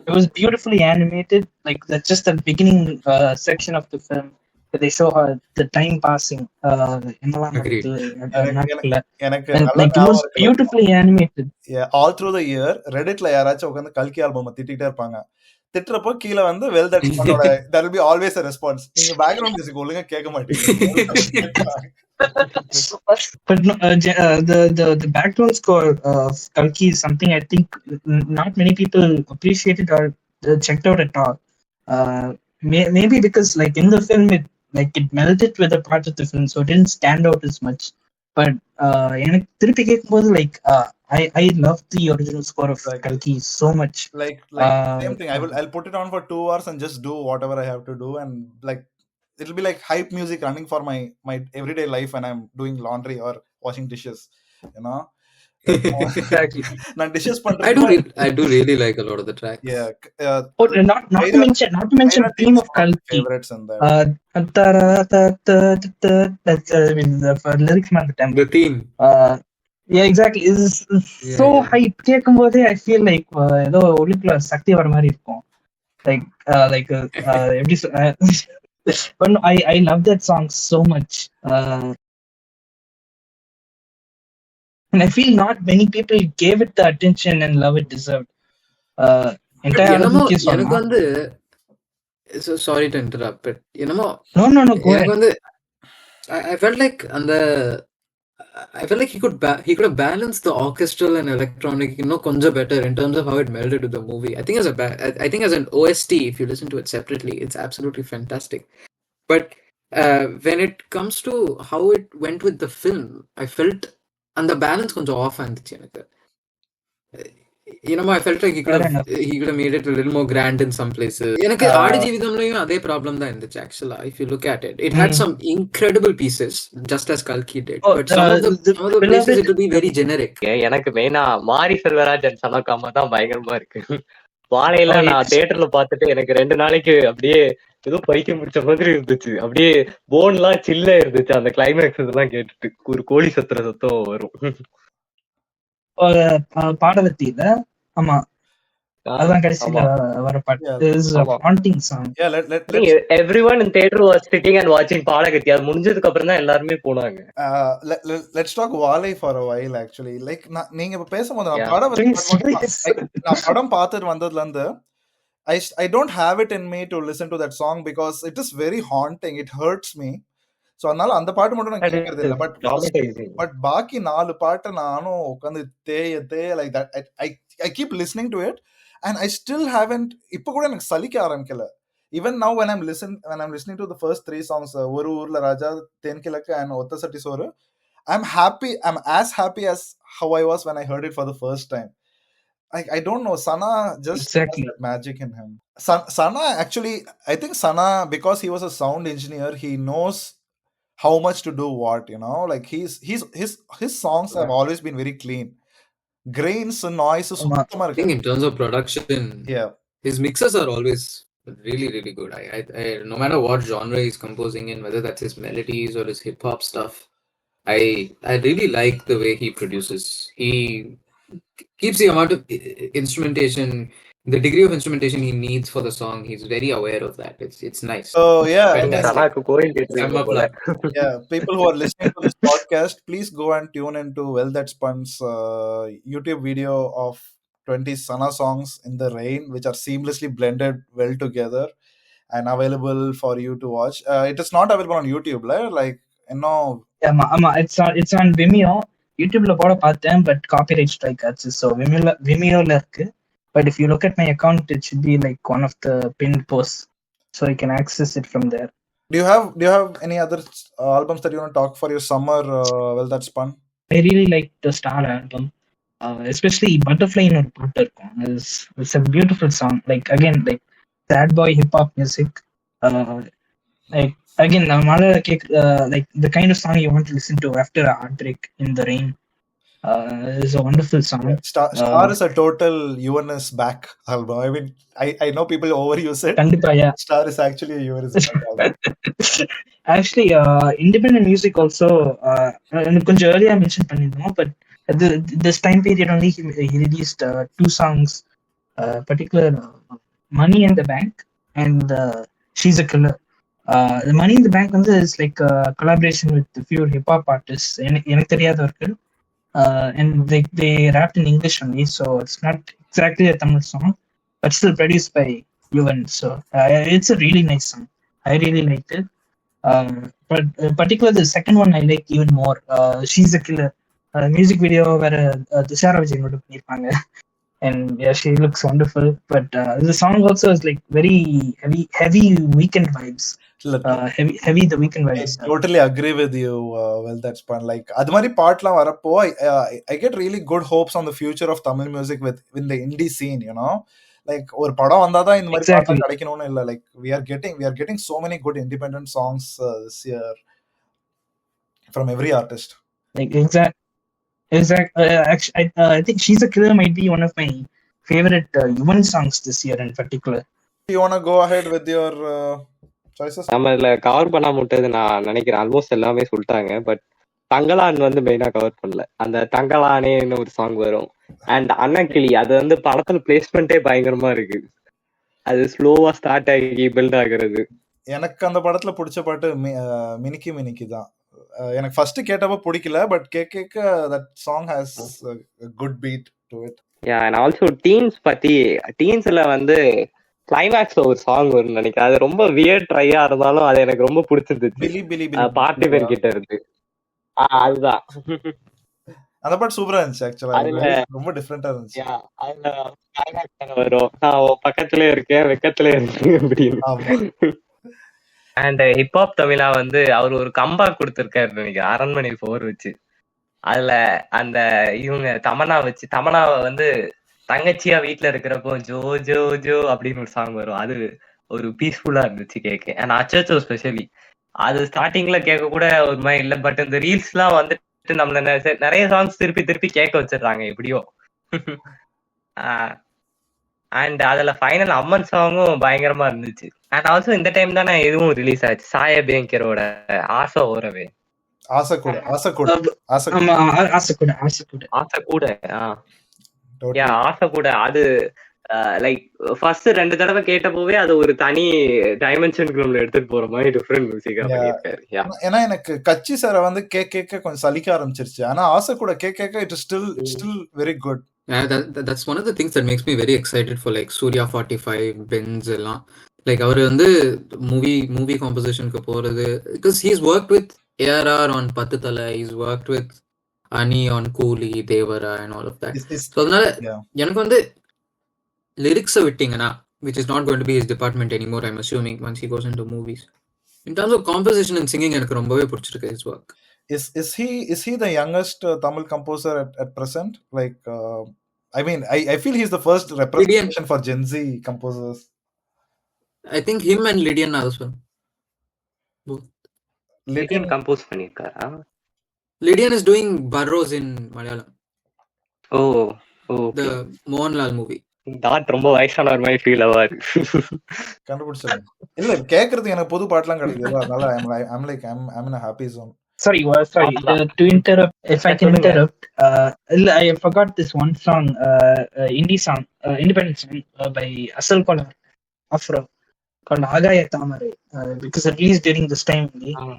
it was beautifully animated. Like that's just the beginning section of the film where they show the time passing. Agreed. எனக்கு And நல்ல like it ஞாபகம் was இருக்கு. beautifully animated. All through the year ரெடிட்ல யாராச்சும் உட்காந்து கல்கி album திட்டிட்டே இருப்பாங்க. திட்டுறப்போ கீழே வந்து வெல் தட் பண்ணோட there will be always a response. நீங்க பேக்ரவுண்ட் மியூசிக் ஒழுங்கா கேட்க மாட்டீங்க. But no, the background score of Kalki is something I think not many people appreciated or checked out at all. Maybe because like in the film it melded with the part of the film, so it didn't stand out as much. But எனக்கு திருப்பி கேட்கும்போது like I love the original score of Kalki so much. Like same thing. I'll put it on for 2 hours and just do whatever I have to do, and like it'll be like hype music running for my everyday life when I'm doing laundry or washing dishes, you know. Exactly. நான் dishes I do really like a lot of the tracks. Yeah. Not to mention the theme of Kalki. Favorites in that. For lyrics man the time. The theme. Yeah, exactly. It's so hype. கேட்கும்போதே I feel like ஏதோ உள்ளுக்குள்ள சக்தி வர மாதிரி இருக்கும். Like எப்படி but no, I love that song so much. And I feel not many people gave it the attention and love it deserved. எனக்கு வந்து sorry to interrupt, but no go ahead. I felt like he could have balanced the orchestral and electronic konja better in terms of how it melded to the movie. I think as an OST, if you listen to it separately, it's absolutely fantastic. But when it comes to how it went with the film, I felt and the balance konja off andichu enakku. I felt like he could have made it a little more grand in some places. எனக்கு ஆடு ஜீவிதம்லயும் அதே problem தான் இருந்துச்சு actually. If you look at it, it had some incredible pieces just as Kalki did, but some of the places it will be very generic. எனக்கு மெயினா மாரி செல்வராஜன் சனகாம தான் பயங்கரமா இருக்கு. வாழையில நான் தியேட்டர்ல பார்த்துட்டு எனக்கு 2 நாளைக்கு அப்படியே ஏதோ பைத்தியம் முடிச்ச மாதிரி இருந்துச்சு. அப்படியே போன் எல்லாம் சில்ல இருந்துச்சு. அந்த கிளைமேக்ஸ் இதெல்லாம் கேட்டுட்டு ஒரு கோழி சத்தம் வரும். பாடவத்தியில ஆமா அதான் கடைசில வர பாட்டு is a haunting song. Yeah, everyone in theater was sitting and watching பாடகத்தி. அது முடிஞ்சதுக்கு அப்புறம் தான் எல்லாரும் போனாங்க. Let's talk Wale for a while actually. Like நீங்க இப்ப பேசும்போது நான் படம் பார்த்துட்டு வந்ததுல இருந்து I don't have it in me to listen to that song because it is very haunting. It hurts me. So அதனால அந்த பாட்டு மட்டும் நான் கேட்கறது இல்ல. But பாக்கி 4 பாட்டு நானும் உட்காந்து தேய like that. I keep listening to it and I still haven't இப்ப கூட எனக்கு சலிக்க ஆரம்பிக்கல. Even now when I'm listening to the first 3 songs, ஒரு ஊர்ல ராஜா, தென்கிழக்கு and ஒத்த சட்டி சோறு, I'm as happy as how I was when I heard it for the first time. I don't know, Sana just exactly has that magic in him. Sana actually, I think Sana, because he was a sound engineer, he knows how much to do what, like his songs have always been very clean. Grains and noises. I think in terms of production, yeah, his mixes are always really, really good. I no matter what genre he's composing in, whether that's his melodies or his hip hop stuff, I really like the way he produces. He keeps the amount of instrumentation, the degree of instrumentation he needs for the song. He's very aware of that. It's nice. Oh yeah, yeah. People who are listening to this podcast, please go and tune into Well That Spun's YouTube video of 20 Sana songs in the rain, which are seamlessly blended well together and available for you to watch. It is not available on YouTube, like it's on Vimeo. YouTubeல போட பார்த்தேன், but copyright strike ஆச்சு. So Vimeoல இருக்கு. But if you look at my account, it should be like one of the pinned posts, so you can access it from there. Do you have any other albums that you want to talk for your summer? Well, that's fun. I really like the Star album, especially Butterfly in ஒரு பாட்டு இருக்கும். It's a beautiful song. Like again, like sad boy hip hop music. Uh, like again, like the kind of song you want to listen to after a heartbreak in the rain. It's a wonderful song. Star is a total UNS back album. I mean, I know people overuse it. கண்டிப்பா, yeah. Star is actually a UNS back album. Actually, independent music also, எனக்கு கொஞ்சம் earlier mention பண்ணிருந்தோம், but at this time period only he released 2 songs, particular Money in the Bank and She's a Killer. The Money in the Bank வந்து is like a collaboration with a few hip hop artists, எனக்கு தெரியாதவர்கள், and they rapped in English only, so it's not exactly a Tamil song, but still produced by UN. So it's a really nice song. I really liked it. But particularly the second one I like even more. She's a Killer. Music video where Tushara Vijay note பண்ணிருப்பாங்க, and yeah, she looks wonderful. But the song also is like very heavy weekend vibes. Heavy the weekend vibes. I totally agree with you. Well, that's fun. Like அது மாதிரி பாட்டெல்லாம் வரப்போ I get really good hopes on the future of Tamil music with the indie scene, you know. Like ஒரு படம் வந்தாதான் இந்த மாதிரி பாட்டு கிடைக்கணும்னு இல்ல. Like we are getting so many good independent songs this year from every artist. Like exact. Actually, I think She's a Killer might be one of my favorite UN songs this year in particular. You want to go ahead with your choices? நம்ம இதுல cover பண்ண முட்டது நான் நினைக்கிறேன் almost எல்லாமே சொல்லிட்டாங்க. But Thangalaan வந்து மெயினா cover பண்ணல. அந்த தங்கலானேன்னு ஒரு சாங் வரும், அண்ட் அன்னக்கிளி, அது வந்து படத்துல பிளேஸ்மெண்டே பயங்கரமா இருக்கு. அது ஸ்லோவா ஸ்டார்ட் ஆகி பில்ட் ஆகுறது. எனக்கு அந்த படத்துல பிடிச்ச பாட்டு மினிக்கி மினிக்கி தான். எனக்கு ஃபர்ஸ்ட் கேட்டப்ப பிடிக்கல, பட் கேக்க that song has a good beat to it. Yeah, and also டீன்ஸ்ல வந்து கிளைமேக்ஸ்ல ஒரு சாங் வரும்னு நினைக்கிறேன். அது ரொம்ப வியர்ட் ட்ரையா இருந்தாலும் அது எனக்கு ரொம்ப பிடிச்சிருந்துச்சு. பார்ட்டி பேர் கிட்ட இருந்து அதுதான் அந்த பாட்டு சூப்பரா இருந்துச்சு. ஆக்சுவலா ரொம்ப டிஃபரெண்டா இருந்துச்சு. அதுல கிளைமேக்ஸ் வரும், நான் பக்கத்துல இருக்கேன் வெக்கத்துல இருக்கேன் அப்படின்னு. அண்ட் ஹிப்ஹாப் தமிழா வந்து அவர் ஒரு கம்பேக் கொடுத்திருக்காரு நினைக்கிறேன், அரண்மனை 4 வச்சு. அதுல அந்த இவங்க தமனாவை வந்து தங்கச்சியா வீட்டுல இருக்கிறப்போ ஜோ ஜோ ஜோ அப்படின்னு ஒரு சாங் வரும். அது ஒரு பீஸ்ஃபுல்லா இருந்துச்சு கேட்க. அண்ட் அச்சோ ஸ்பெஷலி அது ஸ்டார்டிங்ல கேட்க கூட ஒரு மாதிரி இல்லை, பட் இந்த ரீல்ஸ் எல்லாம் வந்துட்டு நம்மள நிறைய சாங்ஸ் திருப்பி கேட்க வச்சிடுறாங்க எப்படியோ. அண்ட் அதுல ஃபைனல் அம்மன் சாங்கும் பயங்கரமா இருந்துச்சு. அண்ட் ஆல்சோ இந்த டைம் தானே இதுவும் ரிலீஸ் ஆச்சு, சாய பேங்கரோட ஆசை ஓரவே. ஆசை கூட அது லைக் ஃபர்ஸ்ட் 2 தடவை கேட்டப்போவே அது ஒரு தனி டைமென்ஷனுக்கு நம்மள எடுத்துட்டு போற மாதிரி டிஃபரெண்ட் மியூசிக்கா பண்ணிருக்காரு. ஏன்னா எனக்கு கச்சி சார வந்து கேட்க கொஞ்சம் சலிக்க ஆரம்பிச்சிருச்சு, ஆனா ஆசை கூட கேட்க it is still very good. Yeah, that's one of the things that makes me very excited for like Surya 45, Benz எல்லாம். Like அவர் வந்து movie compositionக்கு போறது, because he's worked with ARR on பத்து தலை, he's worked with Ani on Kooli, Devara and all of that. So அதனால எனக்கு வந்து லிரிக்ஸை விட்டீங்கன்னா, which is not going to be his department anymore, I'm assuming, once he goes into movies. In terms of composition and singing, எனக்கு ரொம்பவே பிடிச்சிருக்கு his work. Is he the youngest Tamil composer at present? Like I mean, I feel he's the first representation for Gen Z composers. I think him and Lydian also. Both. Lydian compose பண்ணிருக்காரா? Lydian is doing Burrows in Malayalam. Oh, the Mohanlal movie. that ரொம்ப வயசான ஒரு மாதிரி feel ஆவாரு. கண்டுபிடிச்சேன். இல்ல கேக்குறது எனக்கு புது பாட்டுலாம் கிடைக்குது, அதனால I'm in a happy zone. Sorry, to interrupt, if I can interrupt, I forgot this one song, indie song, independent song by Asal Kolar Afro, called Agaya Thamare, because it released during this time,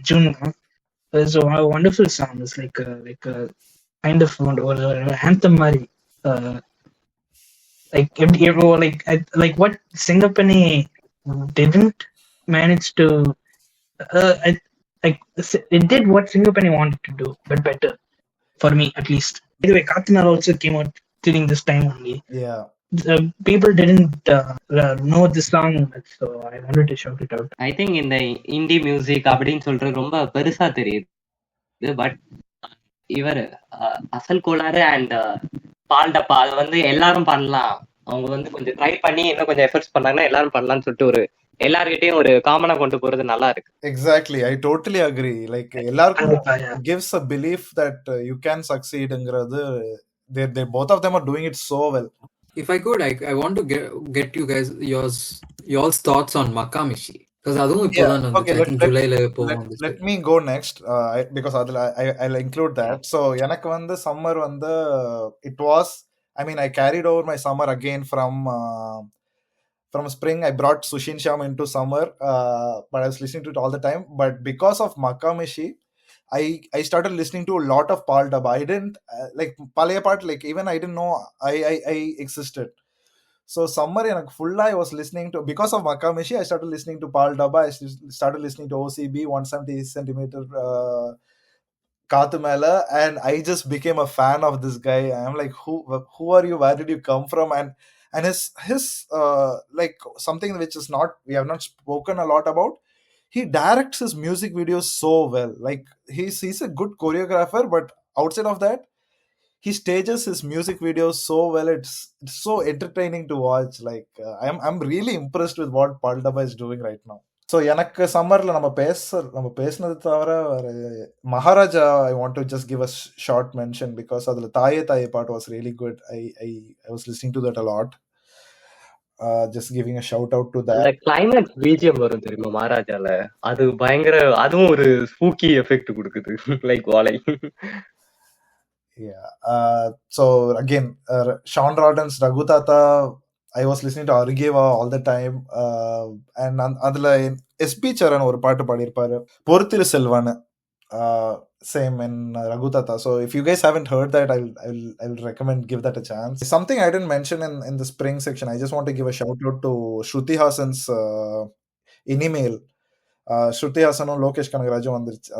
June. It's a wonderful song. It's like a kind of anthem mari, like what Singapore didn't manage to it did what Singapore wanted to do, but better, for me at least. By the way, Kathinar also came out during this time only. Yeah. people didn't know this song much, so I wanted to shout it out. I think இந்த indie music அப்படின்னு சொல்றது ரொம்ப பெருசா தெரியுது. But இவர் அசல் கோளாறு and ball டப்பா அது வந்து எல்லாரும் பண்ணலாம். அவங்க வந்து கொஞ்சம் ட்ரை பண்ணி இன்னும் கொஞ்சம் எஃபர்ட்ஸ் பண்ணாங்கன்னா எல்லாரும் பண்ணலாம்னு சொல்லிட்டு ஒரு எல்லார்கிட்டயும் ஒரு காமனா கொண்டு போறது நல்லா இருக்கு. Exactly, I totally agree. Like எல்லாருக்கும் கண்டிப்பா, yeah. gives a belief that you can succeed ங்கிறது they both of them are doing it so well. If I could, I want to get you guys y'all's thoughts on Makamishi. Because அதுவும் இப்போதான் Okay, வந்துச்சு. I think ஜூலைல let me go next because I'll include that. So எனக்கு வந்து summer வந்து it was, I mean, I carried over my summer again from spring. I brought Sushin Sham into summer, but I was listening to it all the time. But because of Makamishi, I started listening to a lot of Paul Daba. I didn't like Palaya part, like even I didn't know I existed. So summer எனக்கு full I was listening to, because of Makamishi, I started listening to Paul Daba. I started listening to OCB 170 centimeter Kaathu Mela, and I just became a fan of this guy. I'm like, who are you? Where did you come from? And his like something which is not, we have not spoken a lot about. He directs his music videos so well. Like he's a good choreographer, but outside of that, he stages his music videos so well. It's so entertaining to watch. Like I'm really impressed with what Paul Daba is doing right now. ஸோ எனக்கு சம்மரில் நம்ம பேசுனது தவிர வேறு Maharaja, I want to just give a short mention because அதில் தாயே தாயே பாட் was really good. I was listening to that a lot. Just giving a shout out to that. அந்த கிளைமேக்ஸ் பிஜிஎம் வரும் தெரியுமா மகாராஜால, அது பயங்கர, அதுவும் ஒரு ஸ்பூக்கி எஃபெக்ட் கொடுக்குது like Vaazhai. Yeah. So again, Sean Rodden's Raghutata, I was listening to Arugeva all the time. And அதுல எஸ்பி சரண் ஒரு பாட்டு பாடியிருப்பாரு, பொறுத்திரு செல்வான்னு, same in Raghutata. So if you guys haven't heard that, I'll recommend give that a chance. Something I didn't mention in the spring section, I just want to give a shout out to Shruti Hassan's Inimail. Shruti Hassanum Lokesh Kanagaraju வந்துருச்சு.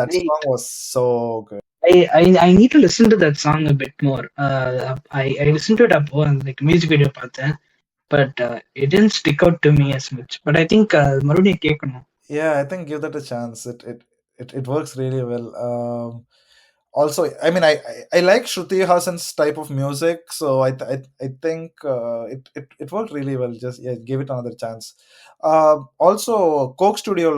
That song was so good. I need to listen to that song a bit more. I listened to it up like music video பார்த்தேன், but it didn't stick out to me as much. But I think மறுபடியும் கேட்கணும். Yeah, I think give that a chance. It works really well. Also, I mean, I like Shruti Hassan's type of music, so I think it worked really well. Just give it another chance. Also, Coke Studio,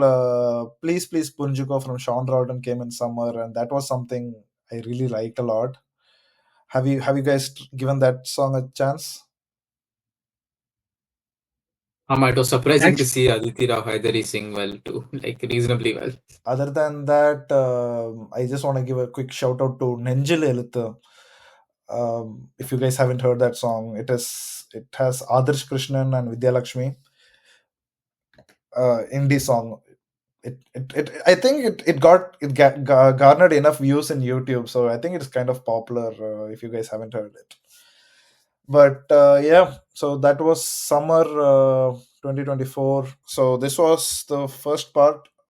Please Please Punjuko from Sean Rowden came in summer, and that was something I really liked a lot. Have you guys given that song a chance? It was surprising to see Aditi Rao Hydari sing well too, like reasonably well. Other than that, I just want to give a quick shout out to Nenjil Eluthu. If you guys haven't heard that song, it has Adarsh Krishnan and Vidya Lakshmi. Indie song. I think it garnered enough views in YouTube, so I think it's kind of popular. If you guys haven't heard it, but yeah, so that was summer 2024. So this was the first part.